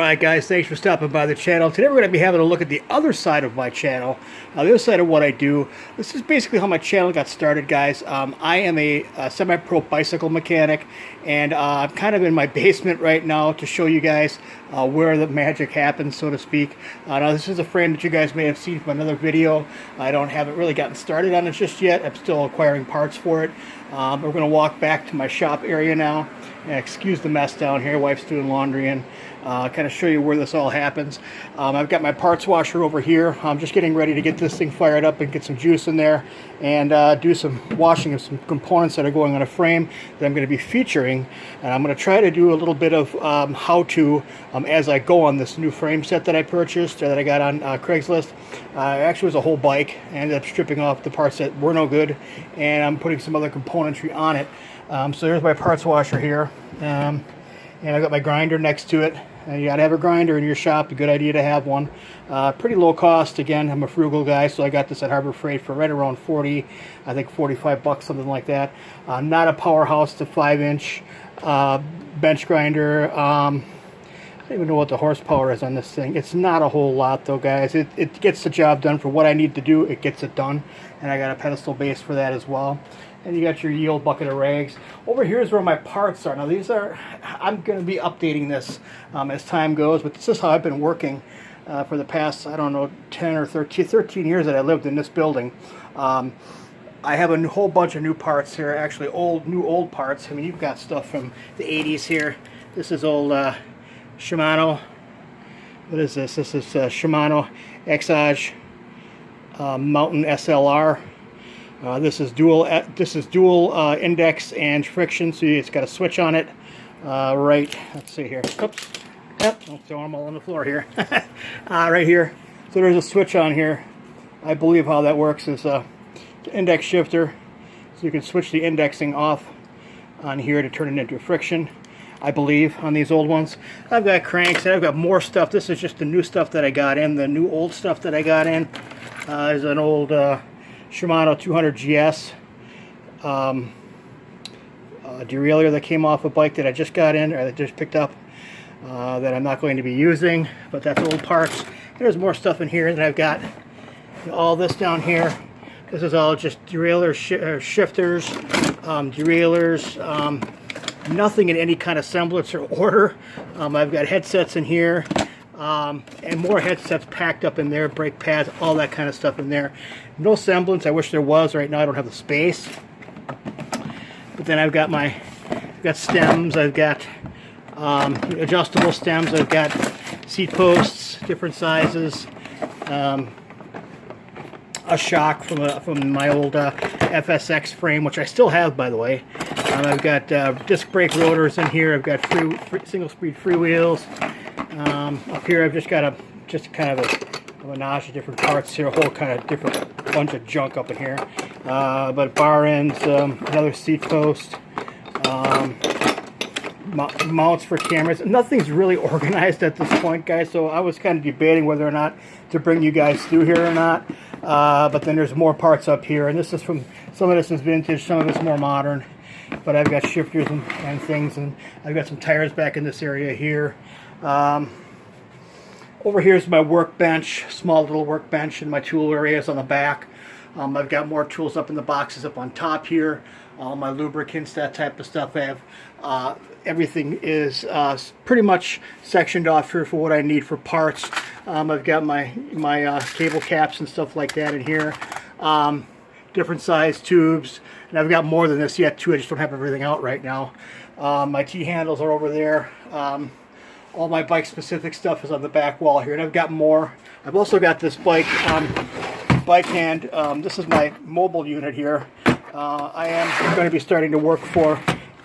Alright guys, thanks for stopping by the channel. Today we're going to be having a look at the other side of my channel, the other side of what I do. This is basically how my channel got started, guys. I am a semi-pro bicycle mechanic, and I'm kind of in my basement right now to show you guys where the magic happens, so to speak. Now this is a frame that you guys may have seen from another video. I haven't really gotten started on it just yet. I'm still acquiring parts for it. We're going to walk back to my shop area now. Excuse the mess down here. Wife's doing laundry, and kind of show you where this all happens. I've got my parts washer over here. I'm just getting ready to get this thing fired up and get some juice in there and do some washing of some components that are going on a frame that I'm going to be featuring. And I'm going to try to do a little bit of how-to as I go on this new frame set that I purchased, or that I got on Craigslist. Actually, it was a whole bike. I ended up stripping off the parts that were no good, and I'm putting some other componentry on it. So there's my parts washer here, and I've got my grinder next to it. You gotta have a grinder in your shop. A good idea to have one. Pretty low cost. Again, I'm a frugal guy, so I got this at Harbor Freight for right around 40, I think 45 bucks, something like that. Not a powerhouse to 5-inch bench grinder. I don't even know what the horsepower is on this thing. It's not a whole lot though, guys. It gets the job done for what I need to do. It gets it done, and I got a pedestal base for that as well. And you got your yield bucket of rags. Over here is where my parts are. Now these are, I'm going to be updating this as time goes, but this is how I've been working for the past, I don't know, 10 or 13 years that I lived in this building. I have a whole bunch of new parts here, actually new old parts. I mean, you've got stuff from the 80s here. This is old Shimano. What is this? This is Shimano Exage Mountain SLR. This is dual index and friction, so it's got a switch on it. Right, let's see here. Oops, yep, don't throw them all on the floor here. Right here. So there's a switch on here. I believe how that works is the index shifter, so you can switch the indexing off on here to turn it into friction, I believe, on these old ones. I've got cranks, and I've got more stuff. This is just the new stuff that I got in. The new old stuff that I got in is an old Shimano 200 GS derailleur that came off a bike that I just got in, or that just picked up, that I'm not going to be using, but that's old parts. There's more stuff in here that I've got. All this down here, this is all just derailleur shifters, derailleurs, nothing in any kind of semblance or order. I've got headsets in here, and more headsets packed up in there, brake pads, all that kind of stuff in there. No semblance. I wish there was. Right now I don't have the space. But then I've got stems, I've got adjustable stems, I've got seat posts, different sizes, a shock from my old FSX frame, which I still have, by the way. I've got disc brake rotors in here. I've got single speed freewheels. Up here I've just got a menage of different parts here, a whole kind of different bunch of junk up in here. But bar ends, another seat post, mounts for cameras. Nothing's really organized at this point, guys, so I was kind of debating whether or not to bring you guys through here or not. But then there's more parts up here, and this is from, some of this is vintage, some of it's more modern. But I've got shifters and things, and I've got some tires back in this area here. Over here is my workbench, small little workbench, and my tool areas on the back. I've got more tools up in the boxes up on top here. All my lubricants, that type of stuff. I have everything is pretty much sectioned off here for what I need for parts. I've got my cable caps and stuff like that in here. Different size tubes, and I've got more than this yet too. I just don't have everything out right now. My T-handles are over there. All my bike specific stuff is on the back wall here, and I've got more. I've also got this bike hand. This is my mobile unit here. I am going to be starting to work for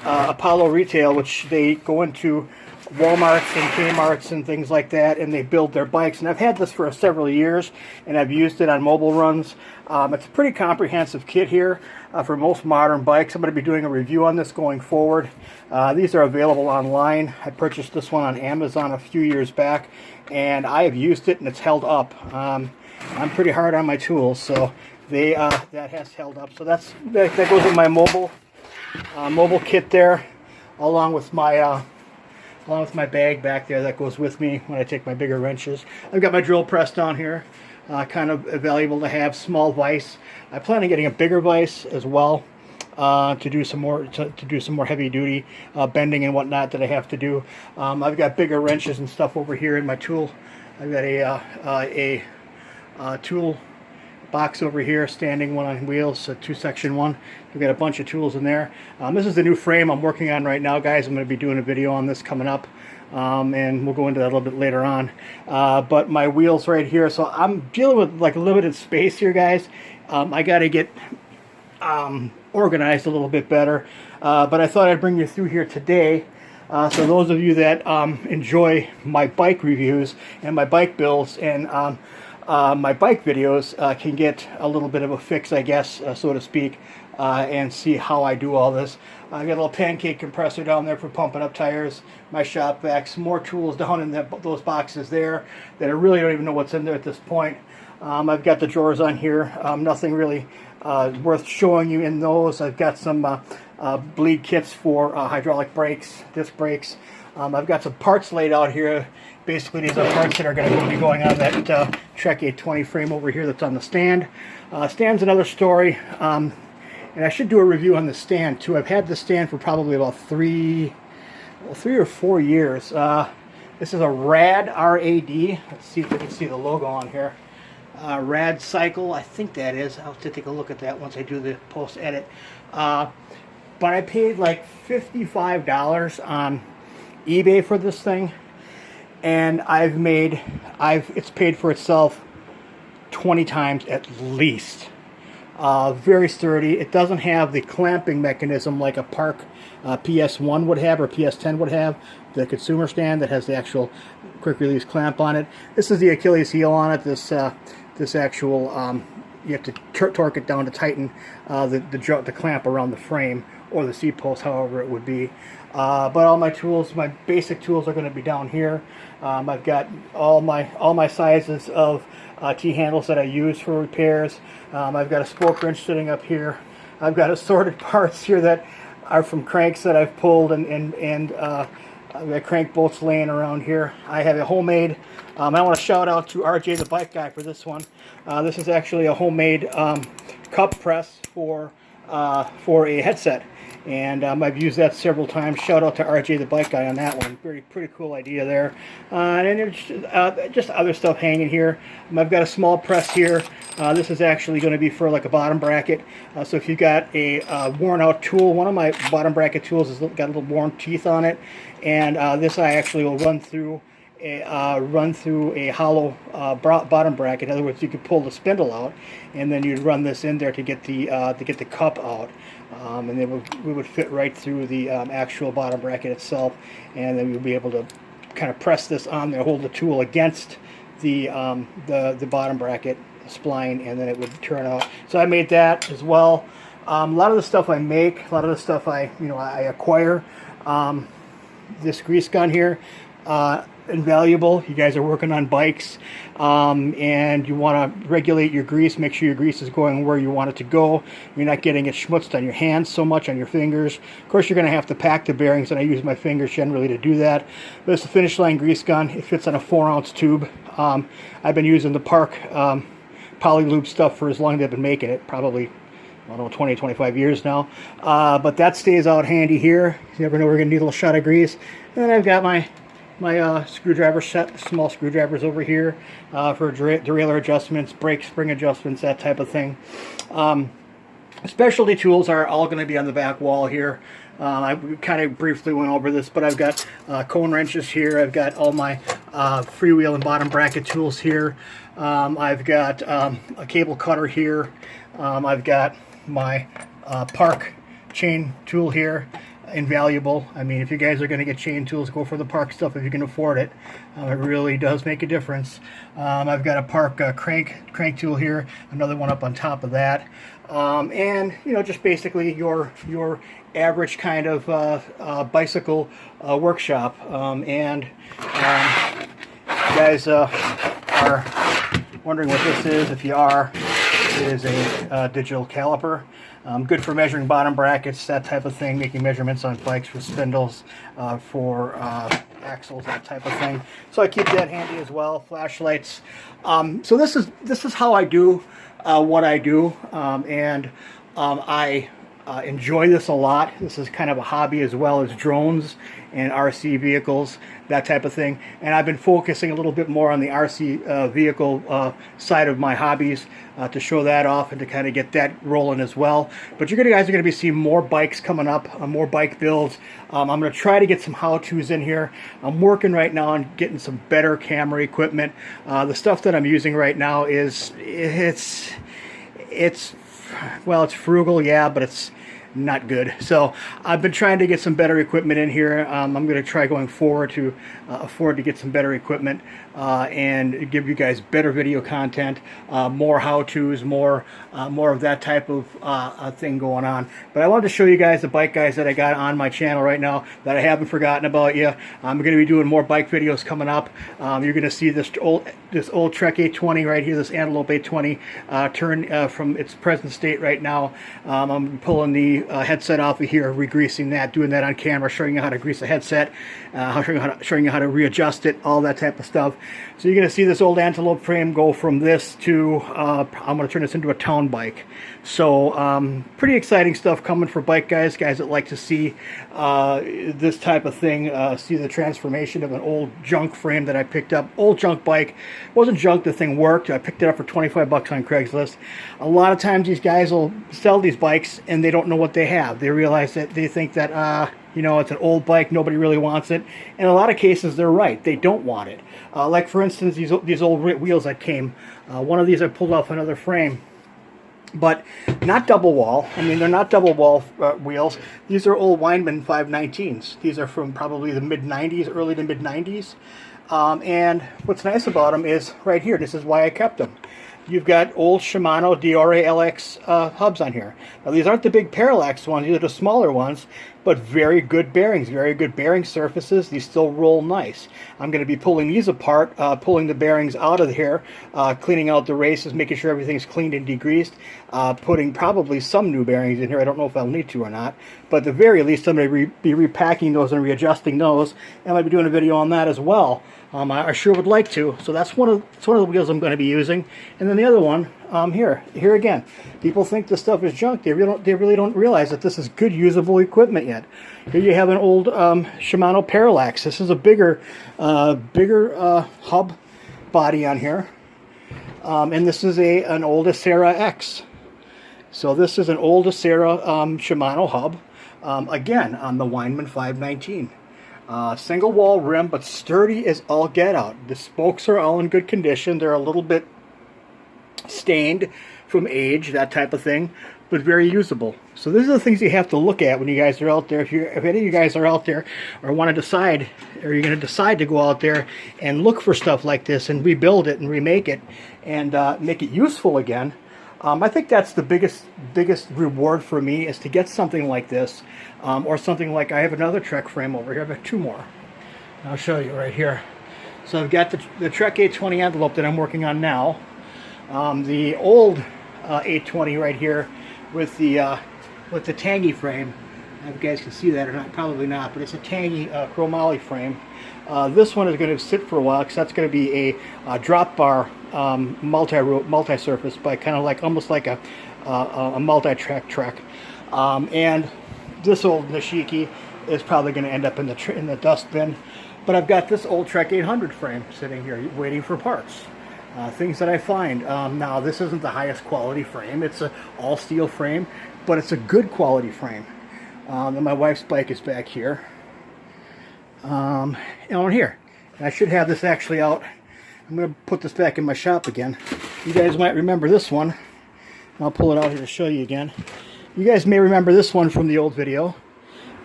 Apollo Retail, which they go into Walmarts and Kmarts and things like that, and they build their bikes. And I've had this for several years, and I've used it on mobile runs. It's a pretty comprehensive kit here for most modern bikes. I'm going to be doing a review on this going forward. These are available online. I purchased this one on Amazon a few years back, and I have used it, and it's held up. I'm pretty hard on my tools, so that has held up. So that goes in my mobile kit there, along with my along with my bag back there that goes with me when I take my bigger wrenches. I've got my drill press down here, kind of valuable to have. Small vise. I plan on getting a bigger vise as well to do some more heavy duty bending and whatnot that I have to do. I've got bigger wrenches and stuff over here in my tool. I've got a tool box over here, standing one on wheels, a 2-section one. We've got a bunch of tools in there. This is the new frame I'm working on right now, guys. I'm going to be doing a video on this coming up, and we'll go into that a little bit later on. But my wheels right here, so I'm dealing with like limited space here, guys. I got to get organized a little bit better, but I thought I'd bring you through here today. So those of you that enjoy my bike reviews and my bike builds and my bike videos can get a little bit of a fix, I guess, so to speak, and see how I do all this. I got a little pancake compressor down there for pumping up tires, my shop vac, some more tools down in those boxes there that I really don't even know what's in there at this point. I've got the drawers on here, nothing really worth showing you in those. I've got some bleed kits for hydraulic brakes, disc brakes. I've got some parts laid out here. Basically, these are parts that are going to be going on that Trek 820 frame over here that's on the stand. Stand's another story, and I should do a review on the stand too. I've had the stand for probably about three or 4 years. This is a RAD, R-A-D. Let's see if we can see the logo on here. RAD Cycle, I think that is. I'll have to take a look at that once I do the post edit. But I paid like $55 on eBay for this thing, and it's paid for itself 20 times at least. Very sturdy. It doesn't have the clamping mechanism like a Park PS1 would have or PS10 would have, the consumer stand that has the actual quick release clamp on it. This is the Achilles heel on it. This actual you have to torque it down to tighten the clamp around the frame or the seat post, however it would be. But all my tools, my basic tools, are going to be down here. I've got all my sizes of T-handles that I use for repairs. I've got a spoke wrench sitting up here. I've got assorted parts here that are from cranks that I've pulled, and I've got crank bolts laying around here. I have a homemade, I want to shout out to RJ the Bike Guy for this one. This is actually a homemade cup press for a headset, and I've used that several times. Shout out to RJ the Bike Guy on that one. Pretty cool idea there. And then just other stuff hanging here. I've got a small press here. This is actually going to be for like a bottom bracket. So if you've got a worn out tool, one of my bottom bracket tools has got little worn teeth on it, and this I actually will run through a hollow bottom bracket. In other words, you could pull the spindle out, and then you'd run this in there to get the cup out, and we would fit right through the actual bottom bracket itself, and then we'd be able to kind of press this on there, hold the tool against the bottom bracket spline, and then it would turn out. So I made that as well. A lot of the stuff I make, a lot of the stuff I acquire. This grease gun here. Invaluable. You guys are working on bikes, and you want to regulate your grease, make sure your grease is going where you want it to go. You're not getting it schmutzed on your hands so much, on your fingers. Of course, you're going to have to pack the bearings, and I use my fingers generally to do that. But it's a finish line grease gun. It fits on a 4-ounce tube. I've been using the Park Polylube stuff for as long as I've been making it, probably, I don't know, 20, 25 years now. But that stays out handy here. You never know, we're going to need a little shot of grease. And then I've got my screwdriver set, small screwdrivers over here for derailleur adjustments, brake spring adjustments, that type of thing. Specialty tools are all going to be on the back wall here. I kind of briefly went over this, but I've got cone wrenches here. I've got all my freewheel and bottom bracket tools here. I've got a cable cutter here. I've got my Park chain tool here. Invaluable. I mean, if you guys are going to get chain tools, go for the Park stuff if you can afford it. It really does make a difference. I've got a Park crank tool here, another one up on top of that, and just basically your average kind of bicycle workshop. And you guys are wondering what this is. If you are, It is a digital caliper. Good for measuring bottom brackets, that type of thing, making measurements on bikes for spindles, for axles, that type of thing. So I keep that handy as well. Flashlights. So this is how I do what I do, and I enjoy this a lot. This is kind of a hobby as well as drones and RC vehicles, that type of thing. And I've been focusing a little bit more on the RC vehicle side of my hobbies to show that off and to kind of get that rolling as well. But you guys are going to be seeing more bikes coming up, more bike builds. I'm going to try to get some how-tos in here. I'm working right now on getting some better camera equipment. The stuff that I'm using right now is, it's frugal, yeah, but it's not good. So I've been trying to get some better equipment in here. I'm going to try going forward to afford to get some better equipment and give you guys better video content, more how-tos, more of that type of thing going on. But I wanted to show you guys the bike guys that I got on my channel right now that I haven't forgotten about you. I'm going to be doing more bike videos coming up. You're going to see this old Trek 820 right here, this Antelope 820 turn from its present state right now. I'm pulling the headset off of here, re-greasing that, doing that on camera, showing you how to grease the headset, showing you how to readjust it, all that type of stuff. So you're going to see this old Antelope frame go from this to, I'm going to turn this into a town bike. So pretty exciting stuff coming for bike guys that like to see this type of thing, see the transformation of an old junk frame that I picked up. Old junk bike. It wasn't junk, the thing worked. I picked it up for 25 bucks on Craigslist. A lot of times these guys will sell these bikes and they don't know what they have. They realize that they think that you know, it's an old bike, nobody really wants it. In a lot of cases, they're right. They don't want it. Like, for instance, these old wheels that came. One of these I pulled off another frame. But not double wall. I mean, they're not double wall wheels. These are old Weinman 519s. These are from probably the mid-90s, early to mid-90s. And what's nice about them is right here, this is why I kept them. You've got old Shimano Diore LX hubs on here. Now, these aren't the big parallax ones, these are the smaller ones, but very good bearings, very good bearing surfaces. These still roll nice. I'm going to be pulling these apart, pulling the bearings out of here, cleaning out the races, making sure everything's cleaned and degreased, putting probably some new bearings in here. I don't know if I'll need to or not, but at the very least I'm going to be repacking those and readjusting those, and I'll be doing a video on that as well. I sure would like to. So that's one of the wheels I'm going to be using. And then the other one, here again, people think this stuff is junk. They really don't realize that this is good usable equipment yet. Here you have an old Shimano Parallax. This is a bigger hub body on here, and this is an old Acera X. So this is an old Acera Shimano hub, again on the Weinman 519. Single wall rim, but sturdy as all get out. The spokes are all in good condition. They're a little bit stained from age, that type of thing, but very usable. So these are the things you have to look at when you guys are out there. If any of you guys are out there or want to decide, or you're going to decide to go out there and look for stuff like this and rebuild it and remake it and make it useful again, I think that's the biggest reward for me, is to get something like this, or something like, I have another Trek frame over here. I've got two more. I'll show you right here. So I've got the Trek 820 Antelope that I'm working on now. The old 820 right here with the Tangy frame. I don't know if you guys can see that or not, probably not, but it's a Tangy chromoly frame. This one is going to sit for a while because that's going to be a drop bar multi-surface bike, kind of like, almost like a multi-track Trek. And this old Nishiki is probably going to end up in the dustbin. But I've got this old Trek 800 frame sitting here waiting for parts. Things that I find. Now, this isn't the highest quality frame. It's an all steel frame, but it's a good quality frame. And my wife's bike is back here. And on here. And I should have this actually out. I'm going to put this back in my shop again. You guys might remember this one. I'll pull it out here to show you again. You guys may remember this one from the old video,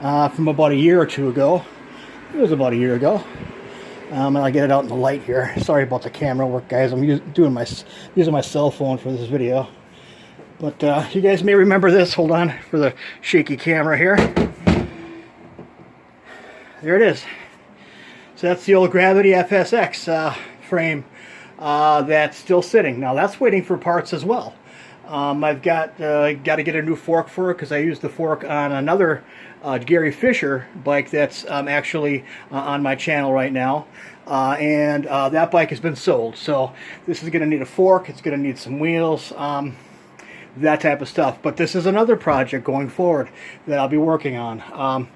from about a year or two ago. It was about a year ago. And I'll get it out in the light here. Sorry about the camera work, guys. I'm using my cell phone for this video. But you guys may remember this. Hold on for the shaky camera here. There it is. So that's the old Gravity FSX frame that's still sitting. Now that's waiting for parts as well. I've got to get a new fork for it because I used the fork on another Gary Fisher bike that's actually on my channel right now. And that bike has been sold. So this is going to need a fork. It's going to need some wheels. That type of stuff. But this is another project going forward that I'll be working on.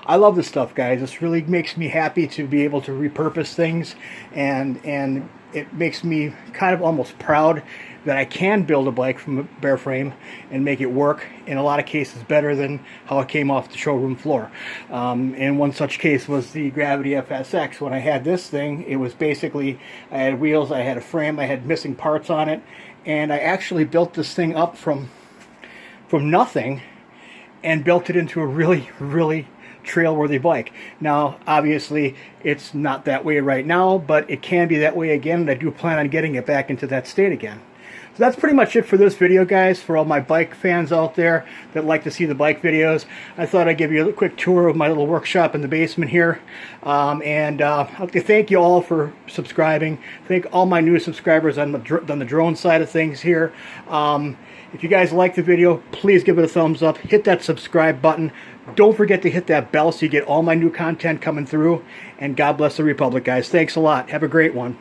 I love this stuff, guys. This really makes me happy to be able to repurpose things, and it makes me kind of almost proud that I can build a bike from a bare frame and make it work, in a lot of cases better than how it came off the showroom floor. And one such case was the Gravity FSX. When I had this thing, it was basically, I had wheels, I had a frame, I had missing parts on it, and I actually built this thing up from nothing and built it into a really, really trail-worthy bike. Now, obviously, it's not that way right now, but it can be that way again, and I do plan on getting it back into that state again. So that's pretty much it for this video, guys. For all my bike fans out there that like to see the bike videos, I thought I'd give you a quick tour of my little workshop in the basement here. I'd like to thank you all for subscribing. Thank all my new subscribers on the drone side of things here. If you guys like the video, please give it a thumbs up. Hit that subscribe button. Don't forget to hit that bell so you get all my new content coming through. And God bless the Republic, guys. Thanks a lot. Have a great one.